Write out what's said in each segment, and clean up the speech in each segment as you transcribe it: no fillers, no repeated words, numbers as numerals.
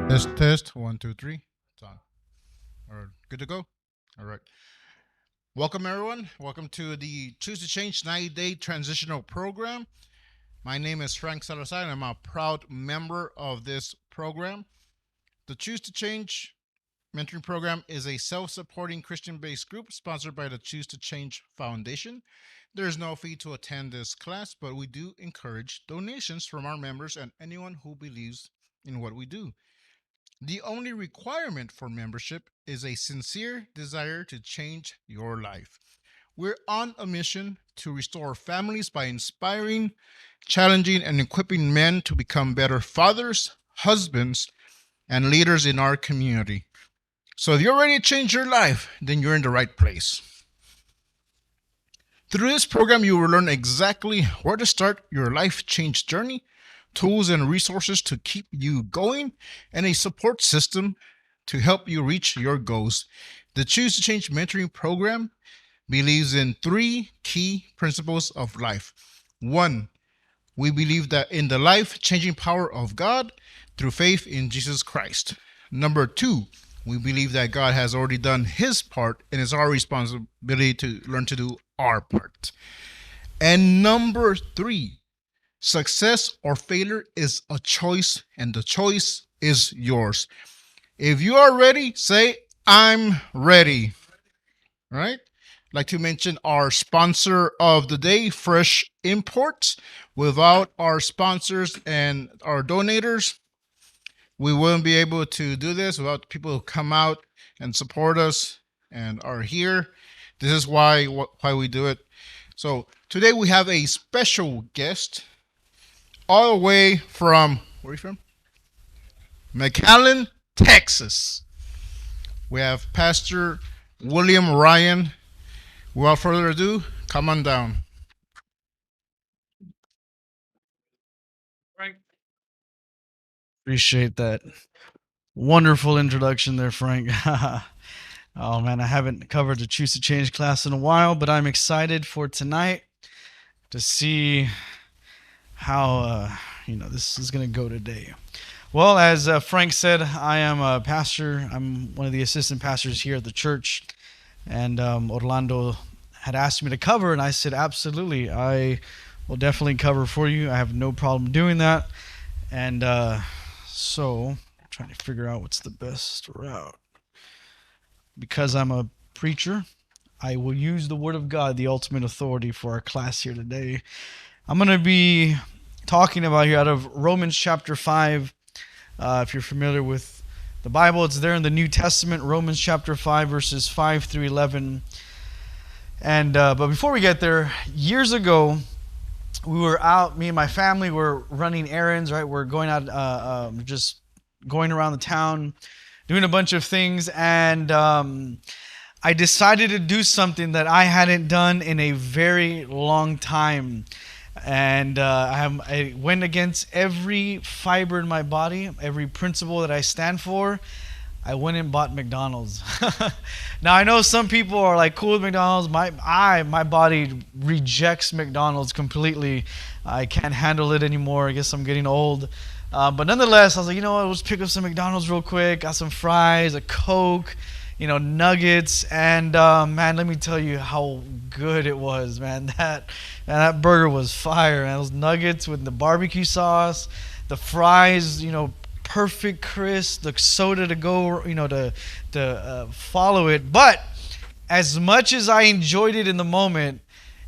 Test. 1, 2, 3. It's on. All right. Good to go. All right. Welcome, everyone. Welcome to the Choose to Change 90-Day Transitional Program. My name is Frank Salazar, and I'm a proud member of this program. The Choose to Change mentoring program is a self-supporting Christian-based group sponsored by the Choose to Change Foundation. There is no fee to attend this class, but we do encourage donations from our members and anyone who believes in what we do. The only requirement for membership is a sincere desire to change your life. We're on a mission to restore families by inspiring, challenging, and equipping men to become better fathers, husbands, and leaders in our community. So if you're ready to change your life, then you're in the right place. Through this program, you will learn exactly where to start your life change journey, tools and resources to keep you going, and a support system to help you reach your goals. The Choose to Change mentoring program believes in 3 key principles of life. 1, we believe that in the life-changing power of God through faith in Jesus Christ. Number 2, we believe that God has already done his part, and it's our responsibility to learn to do our part. And number 3, success or failure is a choice, and the choice is yours. If you are ready, say, I'm ready. All right? I'd like to mention our sponsor of the day, Fresh Imports. Without our sponsors and our donators, we wouldn't be able to do this without people who come out and support us and are here. This is why we do it. So today we have a special guest all the way from, where are you from? McAllen, Texas. We have Pastor William Ryan. Without further ado, come on down. Frank. Appreciate that wonderful introduction there, Frank. Oh man, I haven't covered the Choose to Change class in a while, but I'm excited for tonight to see how this is going to go today. Well, as Frank said, I am a pastor. I'm one of the assistant pastors here at the church, and Orlando had asked me to cover, and I said, absolutely, I will definitely cover for you. I have no problem doing that. And so I'm trying to figure out what's the best route. Because I'm a preacher, I will use the Word of God, the ultimate authority, for our class here today. I'm going to be talking about here out of Romans chapter 5. If you're familiar with the Bible, it's there in the New Testament, Romans chapter 5, verses 5 through 11. And but before we get there, years ago, we were out, me and my family were running errands, right? We're going out, just going around the town, doing a bunch of things, and I decided to do something that I hadn't done in a very long time. And I went against every fiber in my body, every principle that I stand for. I went and bought McDonald's. Now I know some people are like cool with McDonald's. My body rejects McDonald's completely. I can't handle it anymore. I guess I'm getting old. But nonetheless, I was like, you know what? Let's pick up some McDonald's real quick. Got some fries, a Coke, nuggets, and man, let me tell you how good it was, man. That burger was fire, man. Those nuggets with the barbecue sauce, the fries, perfect crisp, the soda to go, to follow it. But as much as I enjoyed it in the moment,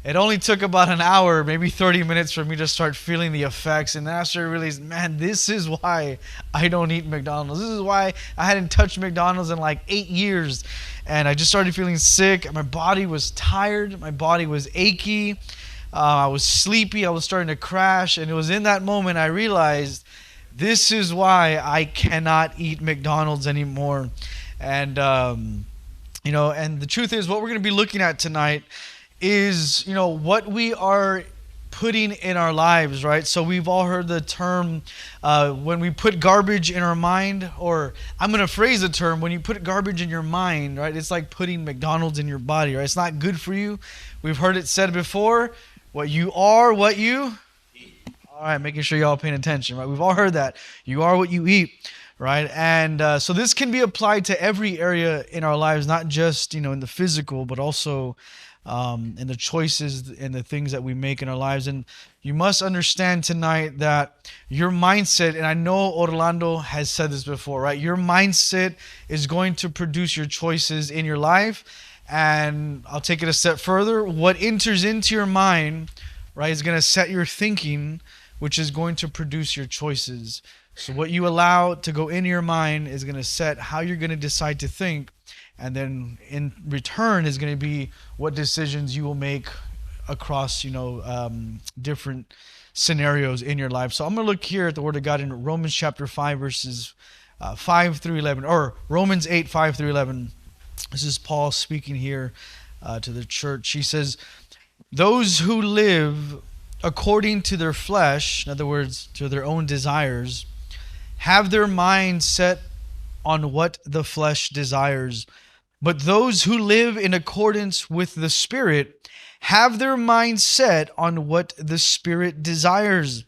it only took about an hour, maybe 30 minutes for me to start feeling the effects. And then I started realizing, man, this is why I don't eat McDonald's. This is why I hadn't touched McDonald's in like 8 years. And I just started feeling sick. My body was tired. My body was achy. I was sleepy. I was starting to crash. And it was in that moment I realized, this is why I cannot eat McDonald's anymore. And, and the truth is, what we're going to be looking at tonight is, what we are putting in our lives, right? So we've all heard the term, when we put garbage in our mind, or I'm going to phrase the term, when you put garbage in your mind, right? It's like putting McDonald's in your body, right? It's not good for you. We've heard it said before, what you are, what you... All right, making sure y'all paying attention, right? We've all heard that. You are what you eat. right? And so this can be applied to every area in our lives, not just in the physical, but also in the choices and the things that we make in our lives. And you must understand tonight that your mindset, and I know Orlando has said this before, right? Your mindset is going to produce your choices in your life. And I'll take it a step further. What enters into your mind, right, is going to set your thinking, which is going to produce your choices. So what you allow to go into your mind is going to set how you're going to decide to think, and then in return is going to be what decisions you will make across different scenarios in your life. So I'm going to look here at the Word of God in Romans chapter 5 verses 5 through 11, or Romans 8 5 through 11. This is Paul speaking here to the church. He says, "Those who live according to their flesh," in other words, to their own desires, "have their mind set on what the flesh desires. But those who live in accordance with the Spirit have their mind set on what the Spirit desires.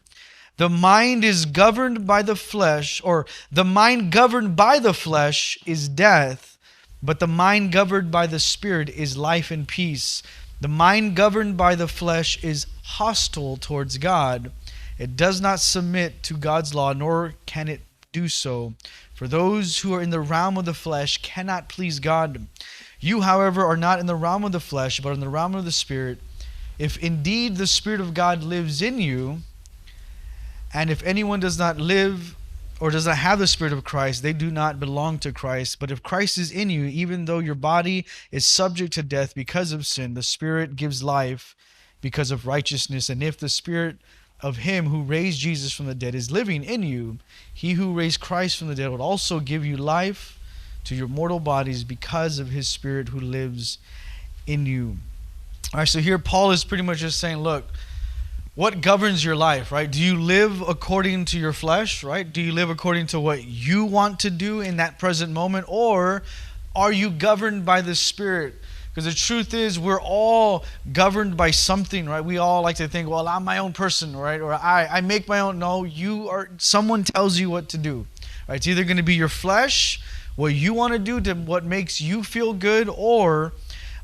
The mind is governed by the flesh, or the mind governed by the flesh is death, but the mind governed by the Spirit is life and peace. The mind governed by the flesh is hostile towards God. It does not submit to God's law, nor can it do so. For those who are in the realm of the flesh cannot please God. You, however, are not in the realm of the flesh, but in the realm of the Spirit. If indeed the Spirit of God lives in you, and if anyone does not live or does not have the Spirit of Christ, they do not belong to Christ. But if Christ is in you, even though your body is subject to death because of sin, the Spirit gives life because of righteousness. And if the Spirit of him who raised Jesus from the dead is living in you, he who raised Christ from the dead will also give you life to your mortal bodies because of his Spirit who lives in you." All right, so here Paul is pretty much just saying, look, what governs your life, right? Do you live according to your flesh, right? Do you live according to what you want to do in that present moment? Or are you governed by the Spirit? Because the truth is, we're all governed by something, right? We all like to think, well, I'm my own person, right? Or I make my own. No, you are. Someone tells you what to do, right? It's either going to be your flesh, what you want to do, to what makes you feel good, or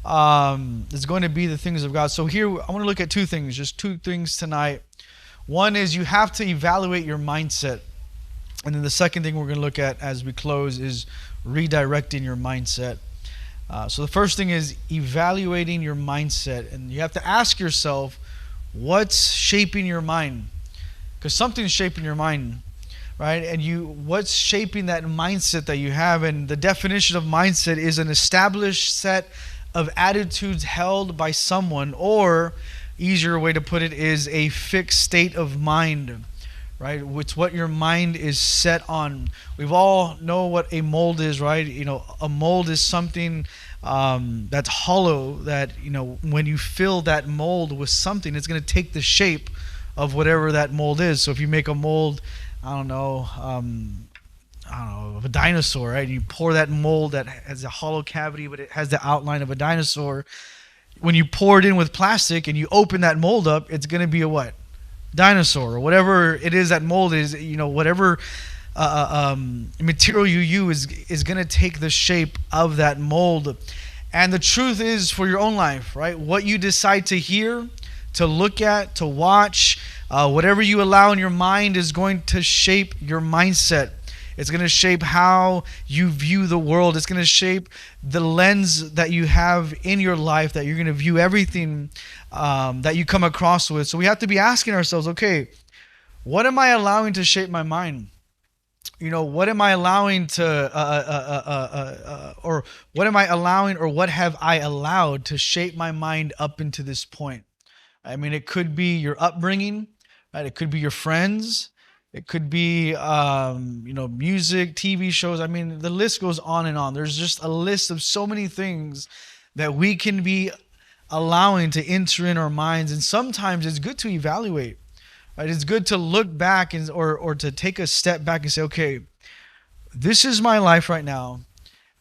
it's going to be the things of God. So here, I want to look at two things, just two things tonight. One is you have to evaluate your mindset. And then the second thing we're going to look at as we close is redirecting your mindset. So the first thing is evaluating your mindset. And you have to ask yourself, what's shaping your mind? Because something's shaping your mind, right? And what's shaping that mindset that you have? And the definition of mindset is an established set of attitudes held by someone, or easier way to put it is a fixed state of mind, right? It's what your mind is set on. We've all know what a mold is, right? A mold is something that's hollow, that, when you fill that mold with something, it's going to take the shape of whatever that mold is. So if you make a mold, of a dinosaur, right? And you pour that mold that has a hollow cavity, but it has the outline of a dinosaur. When you pour it in with plastic and you open that mold up, it's going to be a what? Dinosaur, or whatever it is that mold is. Whatever material you use is going to take the shape of that mold. And the truth is, for your own life, right? What you decide to hear, to look at, to watch, whatever you allow in your mind is going to shape your mindset. It's going to shape how you view the world. It's going to shape the lens that you have in your life, that you're going to view everything that you come across with. So we have to be asking ourselves, okay, what am I allowing to shape my mind? What am I allowing or what am I allowing, or what have I allowed to shape my mind up into this point? I mean, it could be your upbringing, right? It could be your friends. It could be, music, TV shows. I mean, the list goes on and on. There's just a list of so many things that we can be allowing to enter in our minds. And sometimes it's good to evaluate, right? It's good to look back or to take a step back and say, okay, this is my life right now.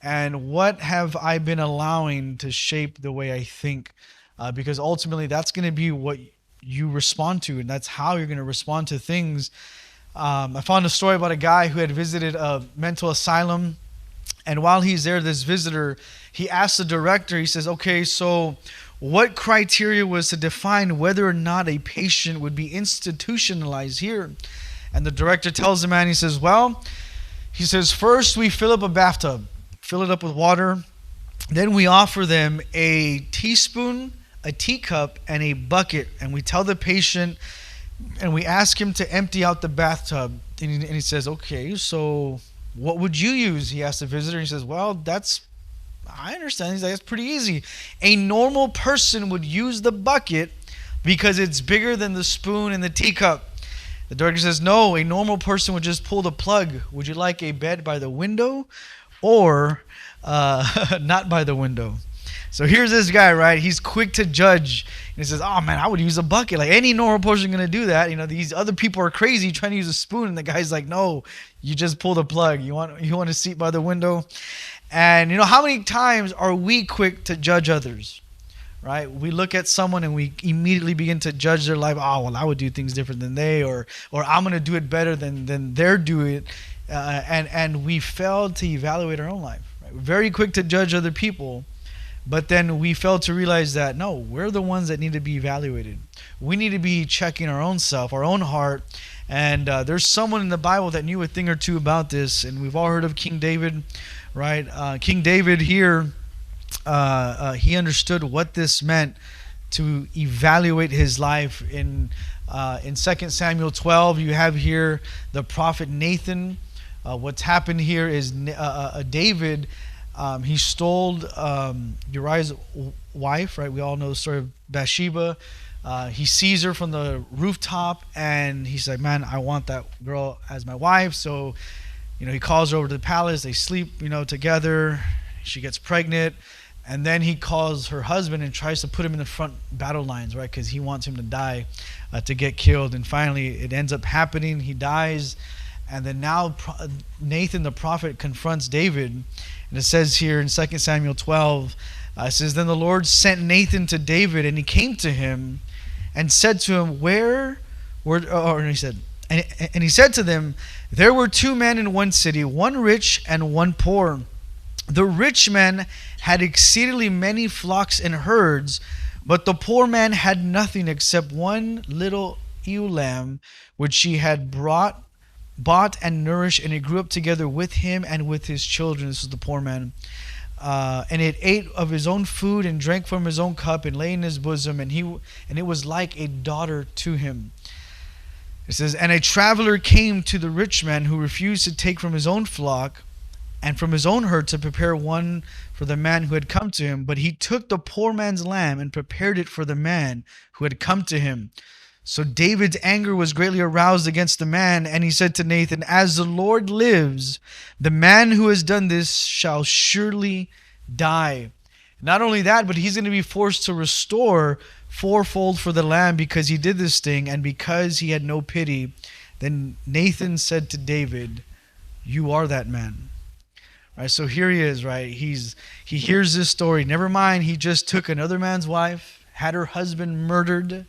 And what have I been allowing to shape the way I think? Because ultimately that's going to be what you respond to, and that's how you're going to respond to things I found a story about a guy who had visited a mental asylum, and while he's there, this visitor, he asked the director, he says, okay, so what criteria was to define whether or not a patient would be institutionalized here? And the director tells the man, he says, well, he says, first we fill up a bathtub, fill it up with water. Then we offer them a teaspoon, a teacup, and a bucket. And we tell the patient, and we ask him to empty out the bathtub. And he says, okay, so what would you use? He asked the visitor. He says, well, I understand. He's like, that's pretty easy. A normal person would use the bucket because it's bigger than the spoon and the teacup. The director says, no, a normal person would just pull the plug. Would you like a bed by the window or not by the window? So here's this guy, right? He's quick to judge. And he says, oh, man, I would use a bucket. Like any normal person going to do that. You know, these other people are crazy trying to use a spoon. And the guy's like, no, you just pull the plug. You want a seat by the window? And, you know, how many times are we quick to judge others? Right? We look at someone and we immediately begin to judge their life. Oh, well, I would do things different than they, or I'm going to do it better than they're doing it. And we fail to evaluate our own life. Right? We're very quick to judge other people, but then we fail to realize that, no, we're the ones that need to be evaluated. We need to be checking our own self, our own heart. And there's someone in the Bible that knew a thing or two about this. And we've all heard of King David, right? King David here, he understood what this meant to evaluate his life. In 2 Samuel 12, you have here the prophet Nathan. What's happened here is David, he stole Uriah's wife, right? We all know the story of Bathsheba. He sees her from the rooftop, and he's like, man, I want that girl as my wife. So, you know, he calls her over to the palace. They sleep, you know, together. She gets pregnant. And then he calls her husband and tries to put him in the front battle lines, right? Because he wants him to die, to get killed. And finally, it ends up happening. He dies. And then now Nathan the prophet confronts David. And it says here in 2 Samuel 12, it says, then the Lord sent Nathan to David, and he came to him and said to him, and he said to them, there were two men in one city, one rich and one poor. The rich man had exceedingly many flocks and herds, but the poor man had nothing except one little ewe lamb, which he had bought and nourished, and it grew up together with him and with his children. This is the poor man. And it ate of his own food and drank from his own cup and lay in his bosom, and it was like a daughter to him. It says, and a traveler came to the rich man who refused to take from his own flock and from his own herd to prepare one for the man who had come to him. But he took the poor man's lamb and prepared it for the man who had come to him. So David's anger was greatly aroused against the man, and he said to Nathan, as the Lord lives, the man who has done this shall surely die. Not only that, but he's going to be forced to restore fourfold for the lamb because he did this thing and because he had no pity. Then Nathan said to David, you are that man. Right, so here he is, right? He hears this story. Never mind, he just took another man's wife, had her husband murdered,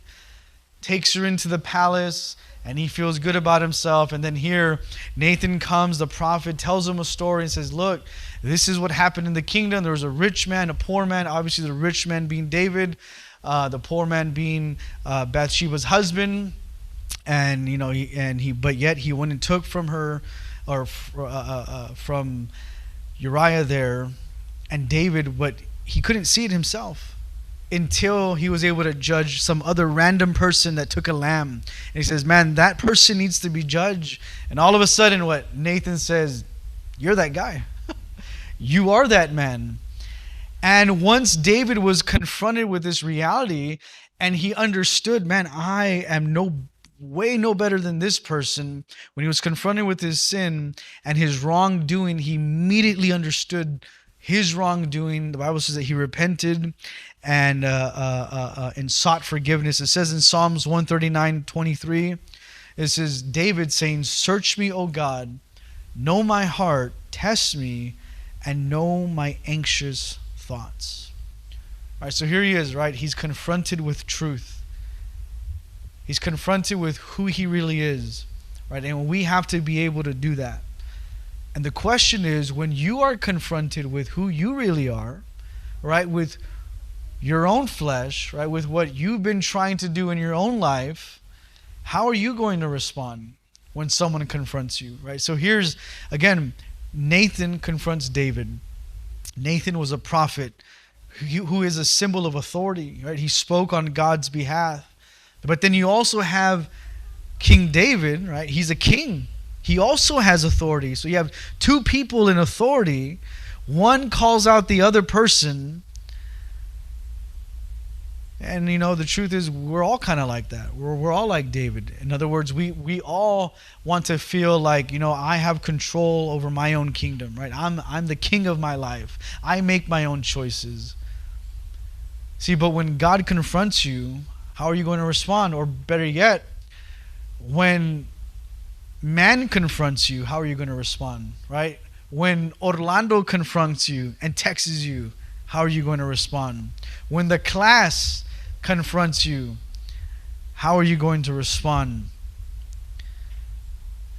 takes her into the palace, and he feels good about himself. And then here, Nathan comes, the prophet, tells him a story and says, look, this is what happened in the kingdom. There was a rich man, a poor man. Obviously, the rich man being David, the poor man being Bathsheba's husband. And, you know, but yet he went and took from her, or from Uriah there. And David, but he couldn't see it himself until he was able to judge some other random person that took a lamb. And he says, man, that person needs to be judged. And all of a sudden, what Nathan says, you're that guy. You are that man. And once David was confronted with this reality and he understood, man, I am way no better than this person. When he was confronted with his sin and his wrongdoing, he immediately understood his wrongdoing. The Bible says that he repented and sought forgiveness. It says in Psalms 139:23, it says, David saying, search me, O God, know my heart, test me, and know my anxious thoughts. All right, so here he is, right? He's confronted with truth. He's confronted with who he really is, right? And we have to be able to do that. And the question is, when you are confronted with who you really are, right, with your own flesh, right, with what you've been trying to do in your own life, how are you going to respond when someone confronts you, right? So here's, again, Nathan confronts David. Nathan was a prophet who is a symbol of authority, right? He spoke on God's behalf. But then you also have King David, right? He's a king. He also has authority. So you have two people in authority. One calls out the other person. And, the truth is, we're all kind of like that. We're all like David. In other words, we all want to feel like, I have control over my own kingdom, right? I'm the king of my life. I make my own choices. See, but when God confronts you, how are you going to respond? Or better yet, when man confronts you, how are you going to respond, right? When Orlando confronts you and texts you, how are you going to respond? When the class confronts you, how are you going to respond?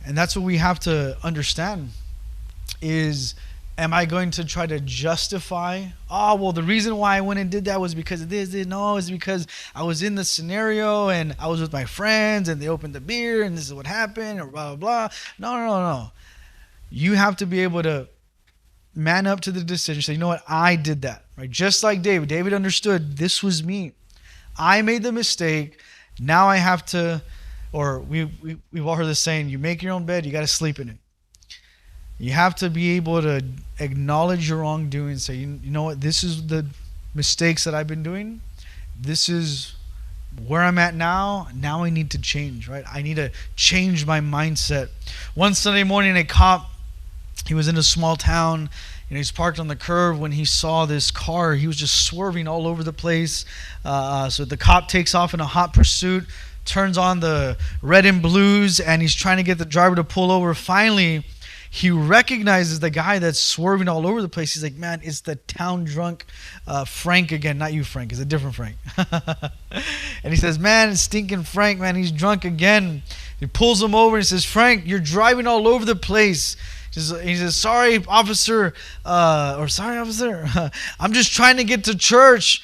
And that's what we have to understand is, am I going to try to justify, the reason why I went and did that was because of this? No, it's because I was in the scenario and I was with my friends and they opened the beer and this is what happened, or blah, blah, blah. No. You have to be able to man up to the decision. Say, you know what? I did that, right? Just like David. David understood this was me. I made the mistake. Now I have to, or we've all heard this saying, you make your own bed, you got to sleep in it. You have to be able to acknowledge your wrongdoing and say, you know what? This is the mistakes that I've been doing. This is where I'm at now. Now I need to change, right? I need to change my mindset. One Sunday morning, a cop, he was in a small town, he's parked on the curb. When he saw this car, he was just swerving all over the place. So the cop takes off in a hot pursuit, turns on the red and blues, and he's trying to get the driver to pull over. Finally, he recognizes the guy that's swerving all over the place. He's like, man, it's the town drunk Frank again. Not you, Frank. It's a different Frank. And he says, man, it's stinking Frank, man. He's drunk again. He pulls him over and he says, Frank, you're driving all over the place. He says, sorry, officer. I'm just trying to get to church.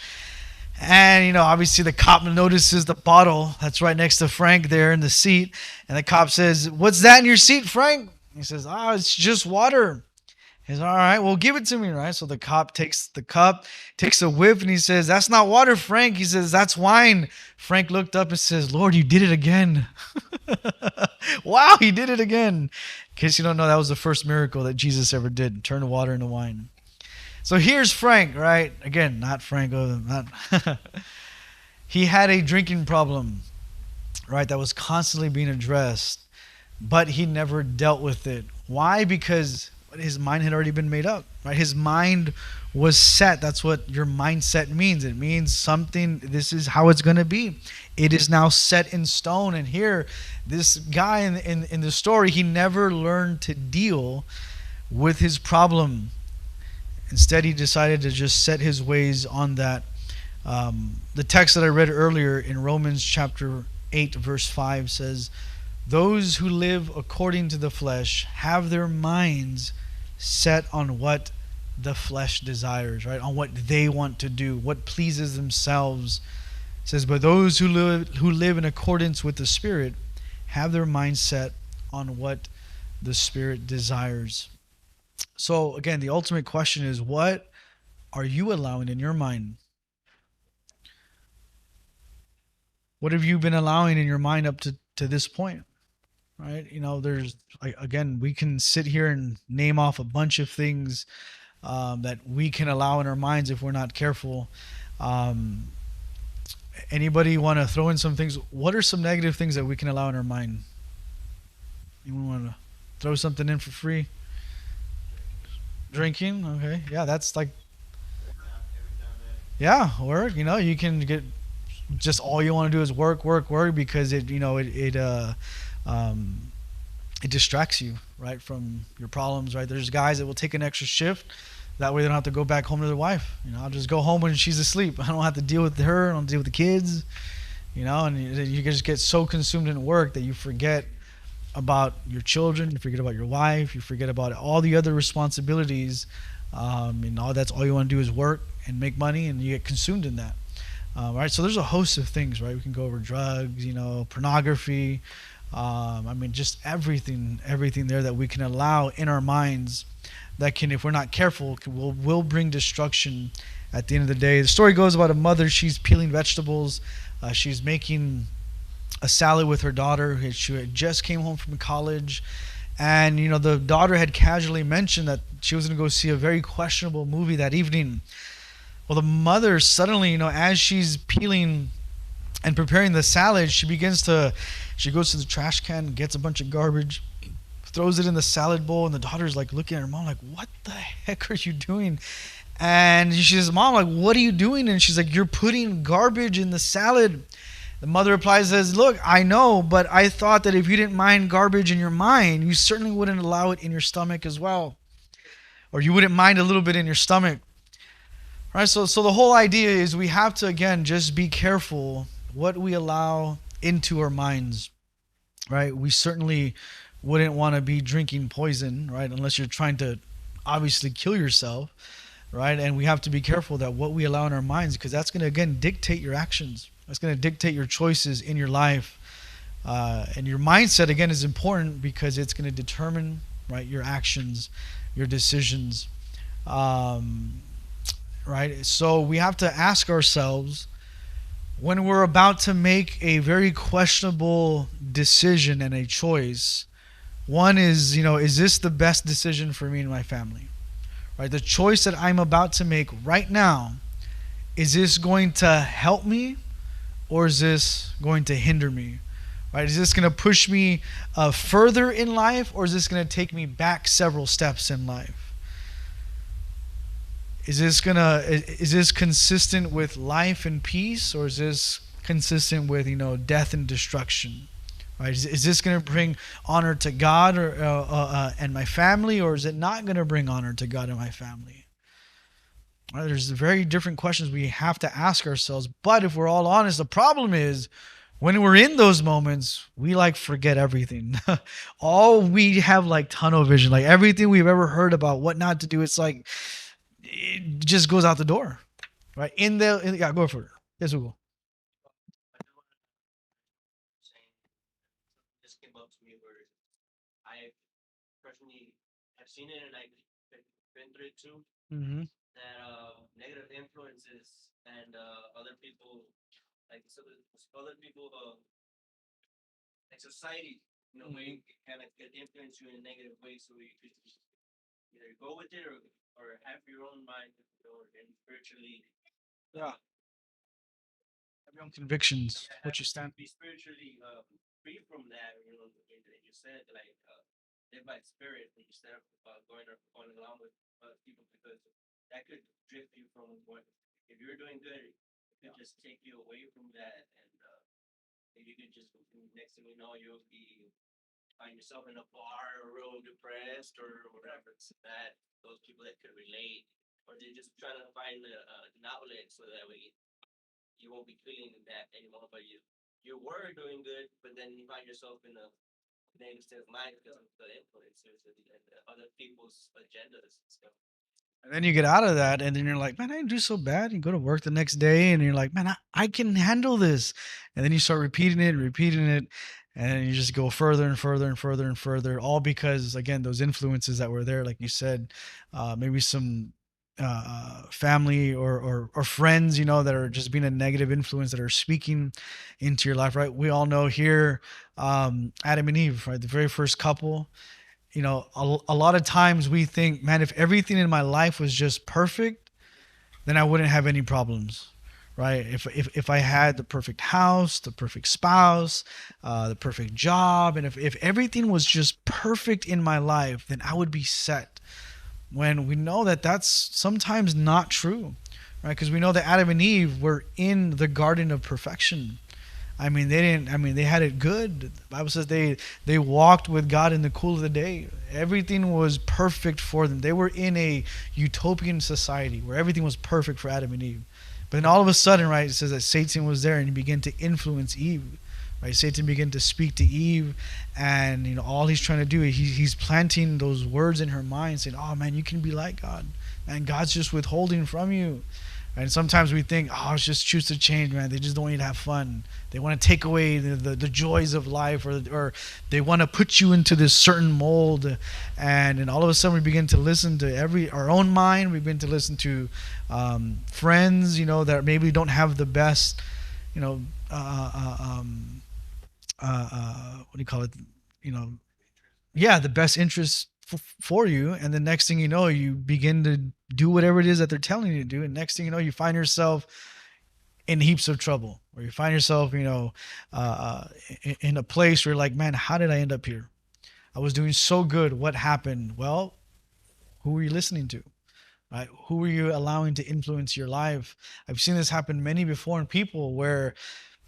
And, obviously the cop notices the bottle that's right next to Frank there in the seat. And the cop says, what's that in your seat, Frank? He says, it's just water. He says, all right, well, give it to me, right? So the cop takes the cup, takes a whiff, and he says, that's not water, Frank. He says, that's wine. Frank looked up and says, Lord, you did it again. Wow, he did it again. In case you don't know, that was the first miracle that Jesus ever did, turn water into wine. So here's Frank, right? Again, not Frank. He had a drinking problem, right, that was constantly being addressed, but he never dealt with it. Why? Because his mind had already been made up, right? His mind was set. That's what your mindset means. It means something, this is how it's going to be. It is now set in stone. And here, this guy in the story, he never learned to deal with his problem. Instead, he decided to just set his ways on that. The text that I read earlier in Romans chapter 8, verse 5 says, those who live according to the flesh have their minds set on what the flesh desires, right? On what they want to do, what pleases themselves. It says, but those who live in accordance with the Spirit have their mind set on what the Spirit desires. So again, the ultimate question is, what are you allowing in your mind? What have you been allowing in your mind up to this point? Right? There's, again, we can sit here and name off a bunch of things that we can allow in our minds if we're not careful. Anybody want to throw in some things? What are some negative things that we can allow in our mind? Anyone want to throw something in for free? Drinking? Okay. Yeah, that's like, yeah, work. You can get just all you want to do is work because it distracts you, right, from your problems, right? There's guys that will take an extra shift. That way they don't have to go back home to their wife. I'll just go home when she's asleep. I don't have to deal with her. I don't deal with the kids, and you just get so consumed in work that you forget about your children, you forget about your wife, you forget about all the other responsibilities, and all that's all you want to do is work and make money, and you get consumed in that. Right, so there's a host of things, right? We can go over drugs, pornography. I mean, just everything there that we can allow in our minds that can, if we're not careful, will bring destruction at the end of the day. The story goes about a mother. She's peeling vegetables. She's making a salad with her daughter. She had just came home from college, and the daughter had casually mentioned that she was going to go see a very questionable movie that evening. Well, the mother suddenly, as she's peeling and preparing the salad, she goes to the trash can, gets a bunch of garbage, throws it in the salad bowl, and the daughter's like looking at her mom like, "What the heck are you doing?" And she says, "Mom, like, what are you doing?" And she's like, "You're putting garbage in the salad." The mother replies, says, "Look, I know, but I thought that if you didn't mind garbage in your mind, you certainly wouldn't allow it in your stomach as well. Or you wouldn't mind a little bit in your stomach." Right? So the whole idea is we have to, again, just be careful what we allow into our minds. Right? We certainly wouldn't want to be drinking poison, right? Unless you're trying to obviously kill yourself, right? And we have to be careful that what we allow in our minds, because that's going to, again, dictate your actions. That's going to dictate your choices in your life. And your mindset, again, is important because it's going to determine, right, your actions, your decisions. Right? So we have to ask ourselves, when we're about to make a very questionable decision and a choice, one is, is this the best decision for me and my family? Right? The choice that I'm about to make right now, is this going to help me, or is this going to hinder me? Right? Is this going to push me further in life, or is this going to take me back several steps in life? Is this consistent with life and peace, or is this consistent with death and destruction? Right? Is this going to bring honor to God or and my family, or is it not going to bring honor to God and my family? Right? There's very different questions we have to ask ourselves. But if we're all honest, the problem is when we're in those moments, we forget everything. All we have tunnel vision, everything we've ever heard about what not to do. It's it just goes out the door, right? Yeah, go for it. Yes, Hugo. Just came up to me where I personally have seen it and I've been through it too. Mm-hmm. That negative influences and other people, other people, like society, in a way, kind of can influence you in a negative way. So you could either go with it or have your own mind, and spiritually, Yeah. Have your own convictions. yeah, What you stand. be spiritually free from that. And you said live by spirit instead of going along with people, because that could drift you from what if you're doing good, it could just take you away from that, and you could just next thing you know you'll be find yourself in a bar or real depressed or whatever. It's that those people that could relate, or they're just trying to find an outlet so that way you won't be feeling that anymore. But you were doing good, but then you find yourself in a negative mind because of the influences and other people's agendas and stuff. And then you get out of that, and then you're like, man, I didn't do so bad. You go to work the next day, and you're like, man, I can handle this. And then you start repeating it, and you just go further and further and further and further, all because, again, those influences that were there, like you said, maybe some family or friends, that are just being a negative influence, that are speaking into your life, right? We all know here, Adam and Eve, right? The very first couple. A lot of times we think, man, if everything in my life was just perfect, then I wouldn't have any problems, right? If I had the perfect house, the perfect spouse, the perfect job, and if everything was just perfect in my life, then I would be set. When we know that that's sometimes not true, right? Because we know that Adam and Eve were in the garden of perfection. I mean, they didn't. I mean, they had it good. The Bible says they walked with God in the cool of the day. Everything was perfect for them. They were in a utopian society where everything was perfect for Adam and Eve. But then all of a sudden, right, it says that Satan was there and he began to influence Eve. right? Satan began to speak to Eve, and all he's trying to do is he's planting those words in her mind, saying, "Oh man, you can be like God, and God's just withholding from you." And sometimes we think, oh, it's just choose to change, man. They just don't want you to have fun. They want to take away the joys of life, or they want to put you into this certain mold. And all of a sudden we begin to listen to our own mind. We begin to listen to friends, that maybe don't have the best, you know, what do you call it? You know, yeah, the best interests for you. And the next thing you know, you begin to do whatever it is that they're telling you to do. And next thing you know, you find yourself in heaps of trouble, or you find yourself, in a place where you're like, man, how did I end up here? I was doing so good. What happened? Well, who were you listening to? Right? Who are you allowing to influence your life? I've seen this happen many before in people where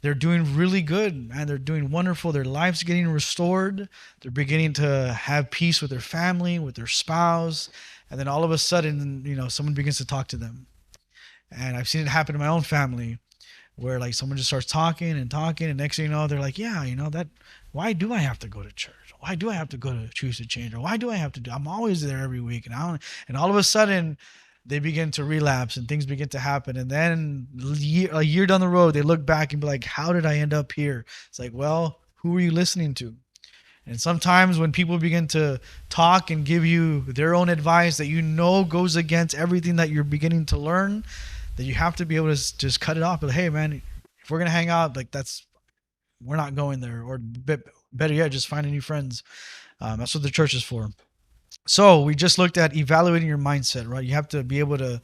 they're doing really good, man. They're doing wonderful. Their life's getting restored. They're beginning to have peace with their family, with their spouse. And then all of a sudden, someone begins to talk to them. And I've seen it happen in my own family where like someone just starts talking and talking. And next thing you know, they're like, yeah, why do I have to go to church? Why do I have to go to choose to change? Or why do I have to I'm always there every week. And all of a sudden they begin to relapse and things begin to happen. And then a year down the road, they look back and be like, how did I end up here? It's like, well, who are you listening to? And sometimes when people begin to talk and give you their own advice that goes against everything that you're beginning to learn, that you have to be able to just cut it off. But hey, man, if we're gonna hang out, like we're not going there. Or better yet, just finding new friends. That's what the church is for. So we just looked at evaluating your mindset, right? You have to be able to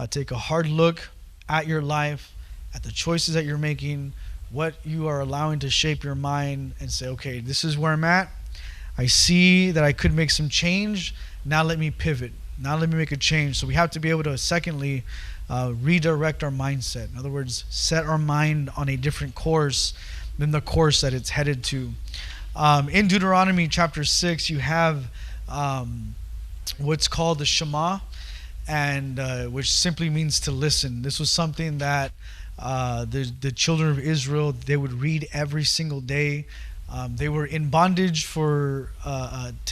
take a hard look at your life, at the choices that you're making, what you are allowing to shape your mind, and say, okay, this is where I'm at. I see that I could make some change. Now let me pivot. Now let me make a change. So we have to be able to, secondly, redirect our mindset. In other words, set our mind on a different course than the course that it's headed to. In Deuteronomy chapter 6, you have what's called the Shema, and which simply means to listen. This was something that the children of Israel, they would read every single day. They were in bondage to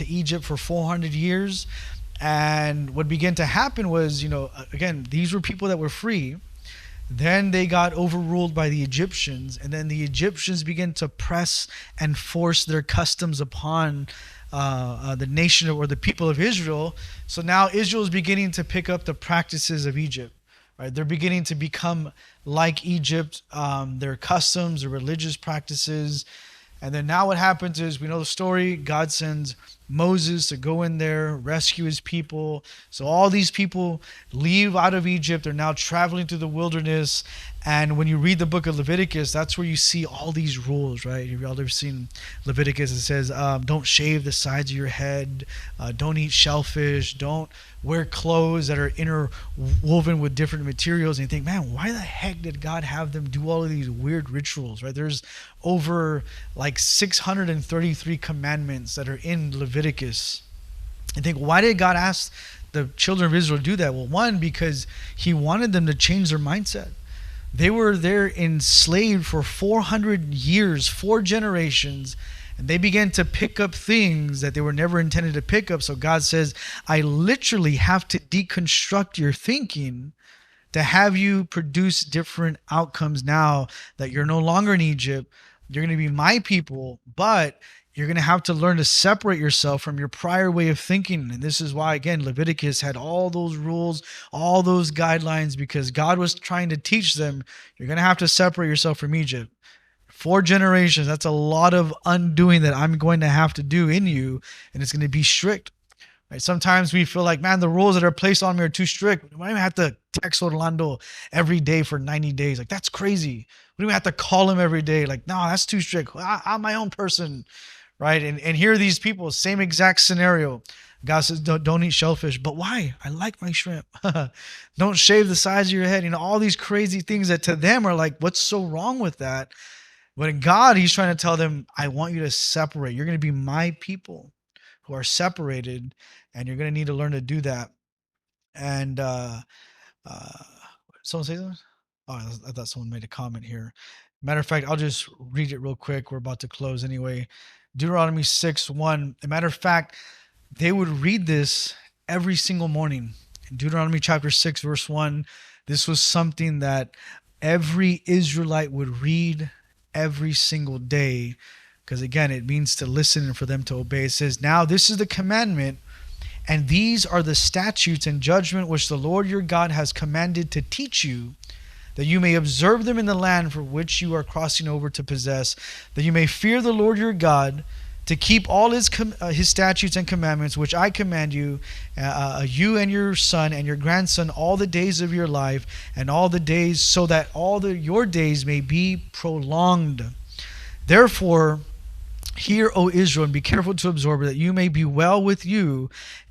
Egypt for 400 years. And what began to happen was, again, these were people that were free. Then they got overruled by the Egyptians, and then the Egyptians began to press and force their customs upon the nation or the people of Israel. So now Israel is beginning to pick up the practices of Egypt. Right? They're beginning to become like Egypt, their customs, their religious practices. And then now what happens is, we know the story. God sends Moses to go in there, rescue his people. So all these people leave out of Egypt. They're now traveling through the wilderness. And when you read the book of Leviticus, that's where you see all these rules, right? You've all ever seen Leviticus. It says, don't shave the sides of your head. Don't eat shellfish. Don't wear clothes that are interwoven with different materials. And you think, man, why the heck did God have them do all of these weird rituals, right? There's over like 633 commandments that are in Leviticus. And think, why did God ask the children of Israel to do that? Well, one, because he wanted them to change their mindset. They were there enslaved for 400 years, 4 generations, and they began to pick up things that they were never intended to pick up. So God says, I literally have to deconstruct your thinking to have you produce different outcomes now that you're no longer in Egypt. You're going to be my people, but you're going to have to learn to separate yourself from your prior way of thinking. And this is why, again, Leviticus had all those rules, all those guidelines, because God was trying to teach them, you're going to have to separate yourself from Egypt. 4 generations, that's a lot of undoing that I'm going to have to do in you, and it's going to be strict. Right? Sometimes we feel like, man, the rules that are placed on me are too strict. Why do I have to text Orlando every day for 90 days? Like, that's crazy. We don't have to call him every day. Like, no, that's too strict. I'm my own person. Right? And here are these people, same exact scenario. God says, don't eat shellfish. But why? I like my shrimp. Don't shave the sides of your head. All these crazy things that to them are like, what's so wrong with that? But in God, he's trying to tell them, I want you to separate. You're going to be my people who are separated, and you're going to need to learn to do that. And someone say something? Oh, I thought someone made a comment here. Matter of fact, I'll just read it real quick. We're about to close anyway. Deuteronomy 6:1. A matter of fact, they would read this every single morning. In Deuteronomy chapter 6, verse 1, this was something that every Israelite would read every single day. Because again, it means to listen and for them to obey. It says, "Now this is the commandment, and these are the statutes and judgment which the Lord your God has commanded to teach you, that you may observe them in the land for which you are crossing over to possess, that you may fear the Lord your God, to keep all his statutes and commandments, which I command you, you and your son and your grandson, all the days of your life, and all the days, so that your days may be prolonged. Therefore, hear, O Israel, and be careful to absorb it, that you may be well with you,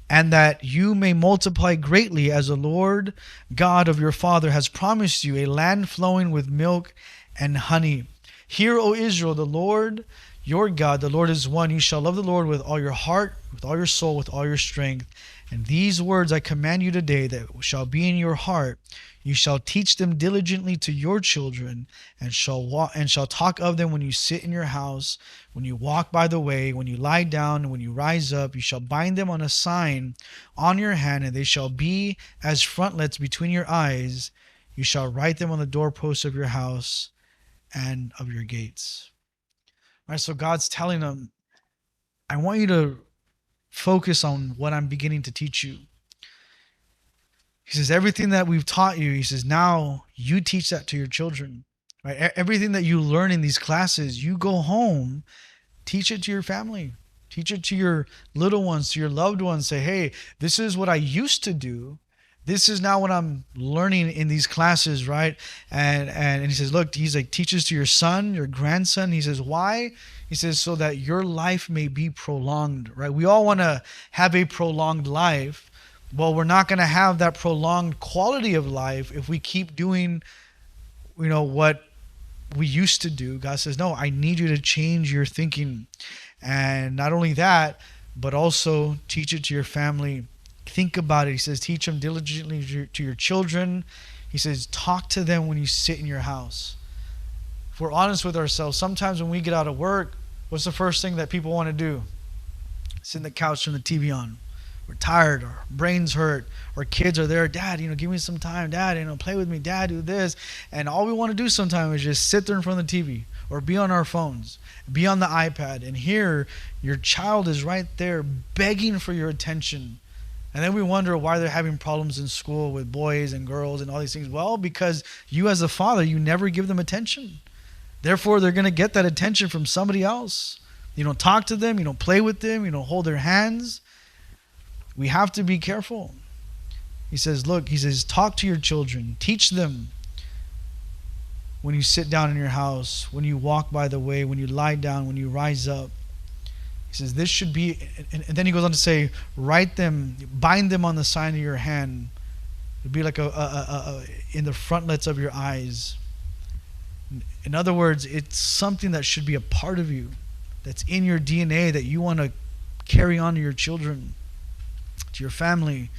and that you may multiply greatly, as the Lord God of your father has promised you, a land flowing with milk and honey. Hear, O Israel, the Lord your God, the Lord is one. You shall love the Lord with all your heart, with all your soul, with all your strength. And these words I command you today that shall be in your heart. You shall teach them diligently to your children, and shall talk of them when you sit in your house, when you walk by the way, when you lie down, and when you rise up. You shall bind them on a sign on your hand, and they shall be as frontlets between your eyes. You shall write them on the doorposts of your house and of your gates." All right, so God's telling them, I want you to focus on what I'm beginning to teach you. He says, everything that we've taught you, he says, now you teach that to your children. Right? Everything that you learn in these classes, you go home, teach it to your family. Teach it to your little ones, to your loved ones. Say, hey, this is what I used to do. This is now what I'm learning in these classes, right? And he says, look, he's like, teaches to your son, your grandson. He says, why? He says, so that your life may be prolonged, right? We all want to have a prolonged life. Well, we're not going to have that prolonged quality of life if we keep doing, what we used to do. God says, no, I need you to change your thinking. And not only that, but also teach it to your family. Think about it. He says, teach them diligently to your children. He says, talk to them when you sit in your house. If we're honest with ourselves, sometimes when we get out of work, what's the first thing that people want to do? Sit in the couch, turn the TV on. We're tired, our brains hurt, our kids are there. Dad, give me some time. Dad, play with me. Dad, do this. And all we want to do sometimes is just sit there in front of the TV or be on our phones, be on the iPad. And here, your child is right there begging for your attention. And then we wonder why they're having problems in school with boys and girls and all these things. Well, because you as a father, you never give them attention. Therefore, they're going to get that attention from somebody else. You don't talk to them. You don't play with them. You don't hold their hands. We have to be careful. He says, talk to your children. Teach them when you sit down in your house, when you walk by the way, when you lie down, when you rise up. He says, this should be, and then he goes on to say, write them, bind them on the sign of your hand. It'd be like in the frontlets of your eyes. In other words, it's something that should be a part of you, that's in your DNA, that you want to carry on to your children, to your family.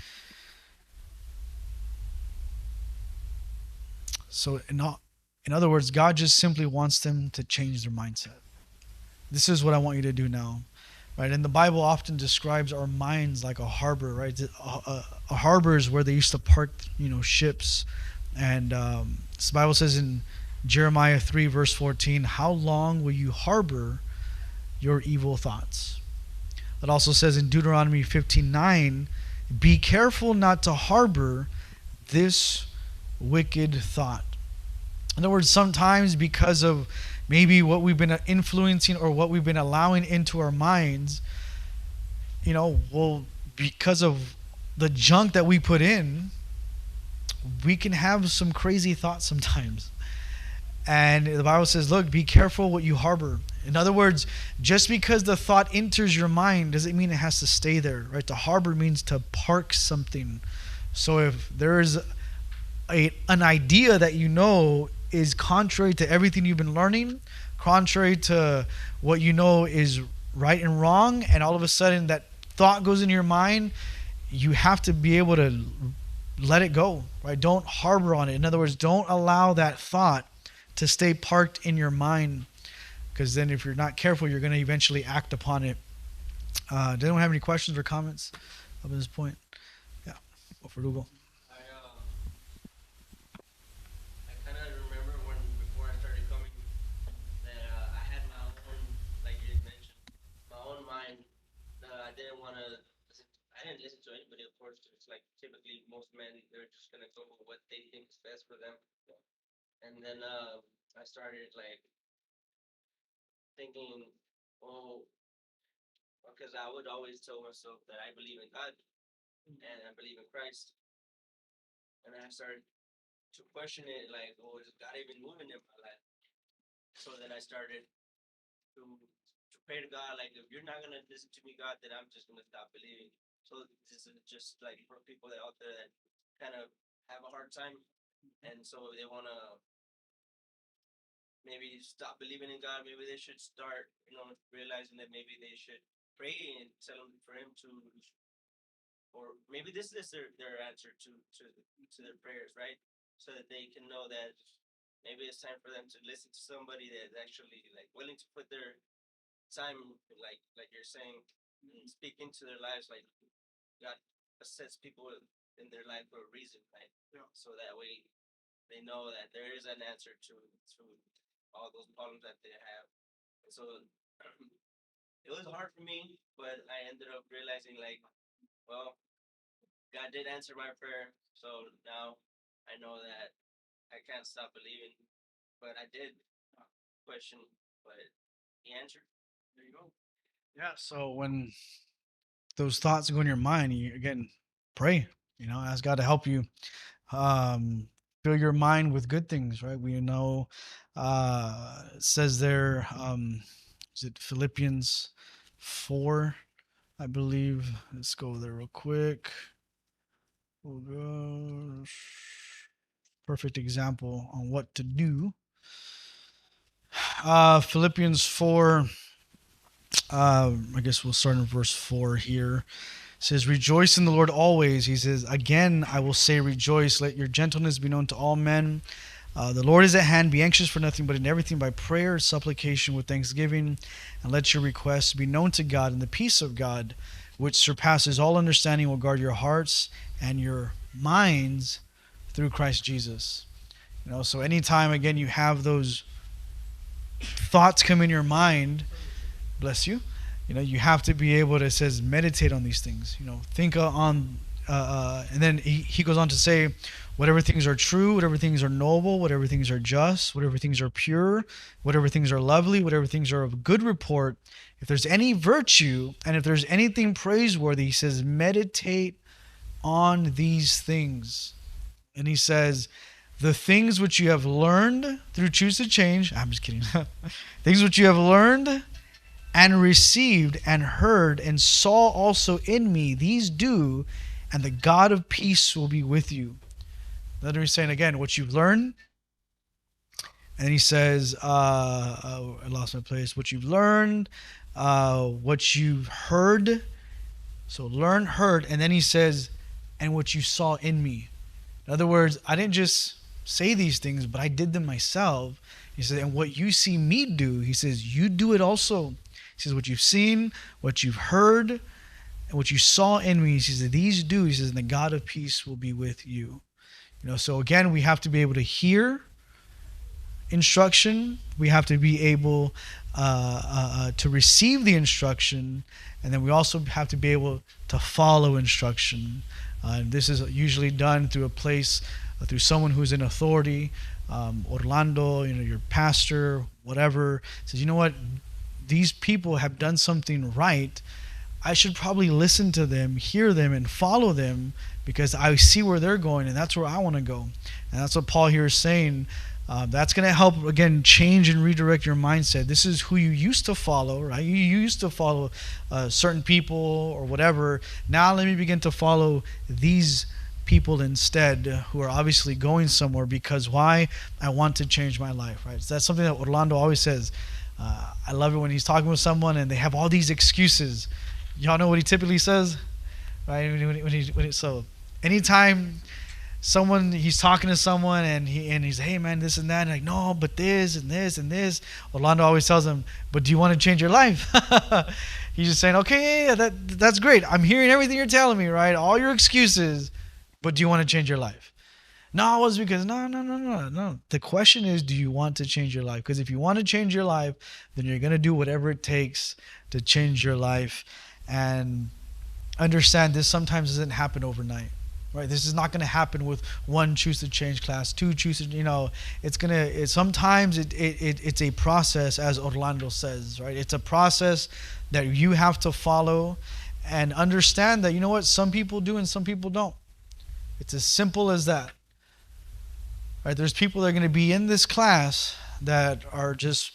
So in other words, God just simply wants them to change their mindset. This is what I want you to do now. Right? And the Bible often describes our minds like a harbor, right? A harbor is where they used to park, ships. And the Bible says in Jeremiah 3, verse 14, how long will you harbor your evil thoughts? It also says in Deuteronomy 15:9, be careful not to harbor this wicked thought. In other words, sometimes because of maybe what we've been influencing or what we've been allowing into our minds, because of the junk that we put in, we can have some crazy thoughts sometimes. And the Bible says, look, be careful what you harbor. In other words, just because the thought enters your mind doesn't mean it has to stay there, right? To harbor means to park something. So if there is an idea that is contrary to everything you've been learning, contrary to what is right and wrong, and all of a sudden that thought goes in your mind, you have to be able to let it go, right? Don't harbor on it. In other words, don't allow that thought to stay parked in your mind, because then if you're not careful, you're going to eventually act upon it. Does anyone have any questions or comments up at this point? Yeah, go for Google. I kind of remember when before I started coming that I had my own, like you mentioned, my own mind. I didn't want to listen. I didn't listen to anybody, of course. It's like typically most men they're just gonna go with what they think is best for them. And then I started like thinking, oh, because I would always tell myself that I believe in God and I believe in Christ, and I started to question it, like, oh, is God even moving in my life? So then I started to pray to God, like, if you're not gonna listen to me, God, then I'm just gonna stop believing. So this is just like for people that out there that kind of have a hard time, and so they wanna maybe stop believing in God. Maybe they should start, realizing that maybe they should pray and tell him for him to, or maybe this is their answer to their prayers, right? So that they can know that maybe it's time for them to listen to somebody that's actually like willing to put their time, like you're saying, and speak into their lives, like God sets people in their life for a reason, right? Yeah. So that way they know that there is an answer to all those problems that they have. And so it was hard for me, but I ended up realizing, like, well, God did answer my prayer, so now I know that I can't stop believing. But I did question, but He answered. There you go. Yeah. So when those thoughts go in your mind, you again pray. Ask God to help you. Um, Fill your mind with good things. Right. We know. It says there. Is it Philippians 4? I believe. Let's go there real quick. Oh gosh. Perfect example on what to do. Philippians 4. I guess we'll start in verse 4 here. It says, rejoice in the Lord always. He says, again, I will say rejoice. Let your gentleness be known to all men. The Lord is at hand. Be anxious for nothing, but in everything by prayer, supplication with thanksgiving. And let your requests be known to God. And the peace of God, which surpasses all understanding, will guard your hearts and your minds through Christ Jesus. So anytime, again, you have those thoughts come in your mind, bless you, you have to be able to, it says, meditate on these things, think on, and then he goes on to say, whatever things are true, whatever things are noble, whatever things are just, whatever things are pure, whatever things are lovely, whatever things are of good report, if there's any virtue, and if there's anything praiseworthy, he says, meditate on these things. And he says, the things which you have learned through Choose to Change, I'm just kidding, things which you have learned and received and heard and saw also in me, these do, and the God of peace will be with you. Let me say again, what you've learned. And he says, I lost my place. What you've learned, what you've heard. So learn, heard, and then he says, and what you saw in me. In other words, I didn't just say these things, but I did them myself. He says, and what you see me do, he says, you do it also. He says, what you've seen, what you've heard, and what you saw in me, he says, these do, he says, and the God of peace will be with you. So again, we have to be able to hear instruction. We have to be able to receive the instruction. And then we also have to be able to follow instruction. This is usually done through a place, through someone who's in authority. Orlando, your pastor, whatever, says, you know what? These people have done something right. I should probably listen to them, hear them, and follow them because I see where they're going, and that's where I want to go. And that's what Paul here is saying. That's going to help, again, change and redirect your mindset. This is who you used to follow, right? You used to follow certain people or whatever. Now let me begin to follow these people instead who are obviously going somewhere because why? I want to change my life, right? So that's something that Orlando always says. I love it when he's talking with someone and they have all these excuses. Y'all know what he typically says, right? So anytime someone, he's talking to someone, and he's, hey man, this and that, and like, no, but this and this and this. Orlando always tells him, but do you want to change your life? He's just saying, okay, yeah, that's great. I'm hearing everything you're telling me, right? All your excuses, but do you want to change your life? No, it was because no. The question is, do you want to change your life? Because if you want to change your life, then you're gonna do whatever it takes to change your life, and understand this sometimes doesn't happen overnight. Right, this is not going to happen with one choose to change class, two choose to, sometimes it's a process, as Orlando says, right? It's a process that you have to follow, and understand that, you know what, some people do and some people don't. It's as simple as that. Right, there's people that are going to be in this class that are just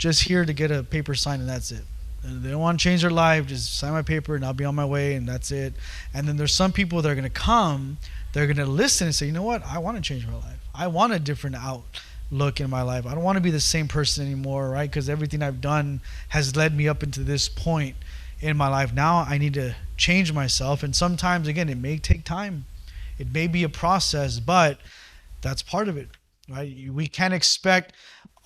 here to get a paper signed, and that's it. They don't want to change their life. Just sign my paper and I'll be on my way, and that's it. And then there's some people that are going to come, they're going to listen and say, you know what, I want to change my life. I want a different outlook in my life. I don't want to be the same person anymore, right? Because everything I've done has led me up into this point in my life. Now I need to change myself. And sometimes, again, it may take time. It may be a process, but that's part of it, right? We can't expect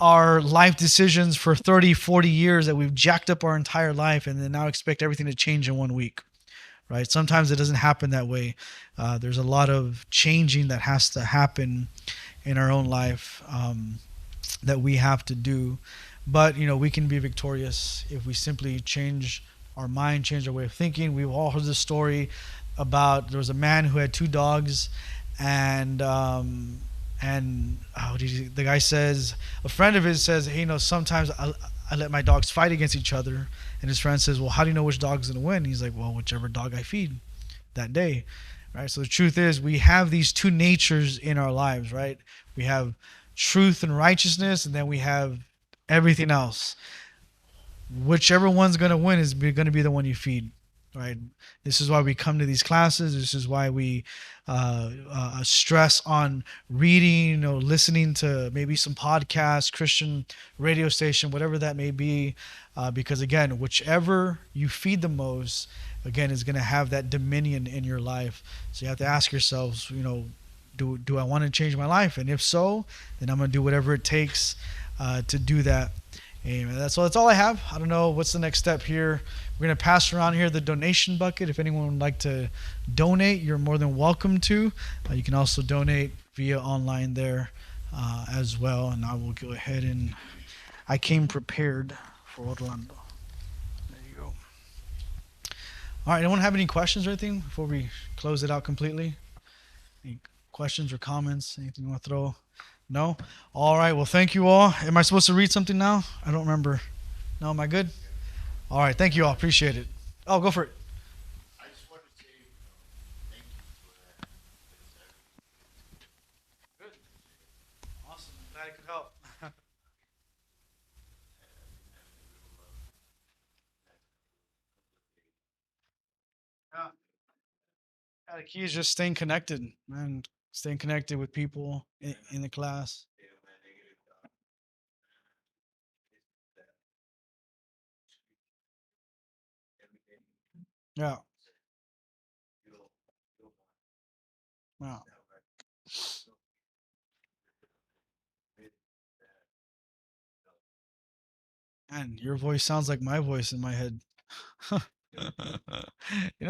our life decisions for 30, 40 years that we've jacked up our entire life, and then now expect everything to change in 1 week, right? Sometimes it doesn't happen that way. There's a lot of changing that has to happen in our own life, that we have to do. But, we can be victorious if we simply change our mind, change our way of thinking. We've all heard the story about, there was a man who had 2 dogs, and the guy says, a friend of his says, hey, sometimes I let my dogs fight against each other. And his friend says, well, how do you know which dog's going to win? He's like, well, whichever dog I feed that day. Right? So the truth is, we have these 2 natures in our lives, right? We have truth and righteousness, and then we have everything else. Whichever one's going to win is going to be the one you feed. Right. This is why we come to these classes. This is why we stress on reading or listening to maybe some podcasts, Christian radio station, whatever that may be. Because again, whichever you feed the most, again, is going to have that dominion in your life. So you have to ask yourselves, do I want to change my life? And if so, then I'm going to do whatever it takes to do that. Amen. That's all I have. I don't know what's the next step here. We're going to pass around here the donation bucket. If anyone would like to donate, you're more than welcome to. You can also donate via online there as well. And I will go ahead and I came prepared for Orlando. There you go. All right. Anyone have any questions or anything before we close it out completely? Any questions or comments? Anything you want to throw? No? All right. Well, thank you all. Am I supposed to read something now? I don't remember. No, am I good? All right. Thank you all. Appreciate it. Oh, go for it. I just wanted to say thank you for that. Good. Awesome. Glad I could help. Yeah. The key is just staying connected, man. Staying connected with people in the class. Yeah. Yeah. And your voice sounds like my voice in my head.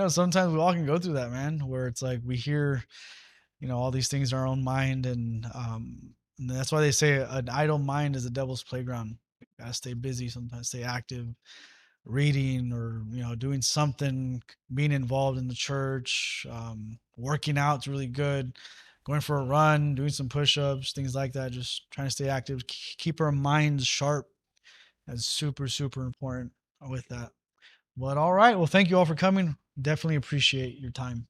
Sometimes we all can go through that, man, where it's like we hear, all these things in our own mind, and that's why they say an idle mind is the devil's playground. You gotta stay busy sometimes, stay active, reading or doing something, being involved in the church, working out is really good, going for a run, doing some push-ups, things like that, just trying to stay active, keep our minds sharp. That's super, super important with that. But all right, well, thank you all for coming. Definitely appreciate your time.